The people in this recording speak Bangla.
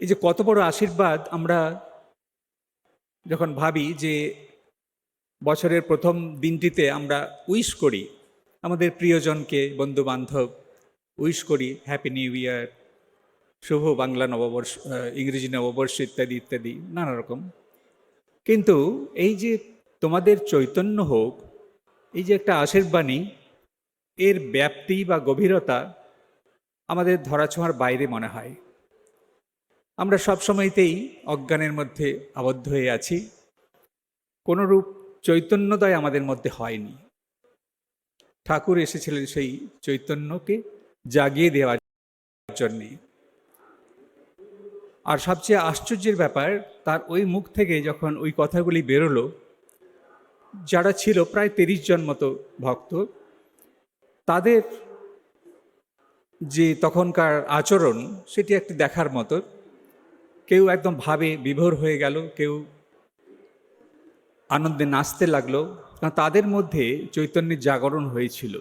এই যে কত বড় আশীর্বাদ আমরা যখন ভাবি যে বছরের প্রথম দিনটিতে আমরা উইশ করি আমাদের প্রিয়জনকে, বন্ধু বান্ধব, উইশ করি হ্যাপি নিউ ইয়ার, শুভ বাংলা নববর্ষ, ইংরেজি নববর্ষ ইত্যাদি ইত্যাদি নানা রকম। কিন্তু এই যে তোমাদের চৈতন্য হোক, এই যে একটা আশীর্বাণী, এর ব্যাপ্তি বা গভীরতা আমাদের ধরাছোঁয়ার বাইরে মনে হয়। আমরা সবসময়তেই অজ্ঞানের মধ্যে আবদ্ধ হয়ে আছি, কোনরূপ চৈতন্যদয় আমাদের মধ্যে হয়নি। ঠাকুর এসেছিলেন সেই চৈতন্যকে জাগিয়ে দেওয়ার জন্যে। আর সবচেয়ে আশ্চর্যের ব্যাপার, তার ওই মুখ থেকে যখন ওই কথাগুলি বেরোলো, যারা ছিল প্রায় 30 জন মতো ভক্ত, তাদের যে তখনকার আচরণ সেটি একটি দেখার মতো। কেউ একদম ভাবে বিভোর হয়ে গেল, কেউ আনন্দে নাচতে লাগলো, কারণ তাদের মধ্যে চৈতন্যের জাগরণ হয়েছিল।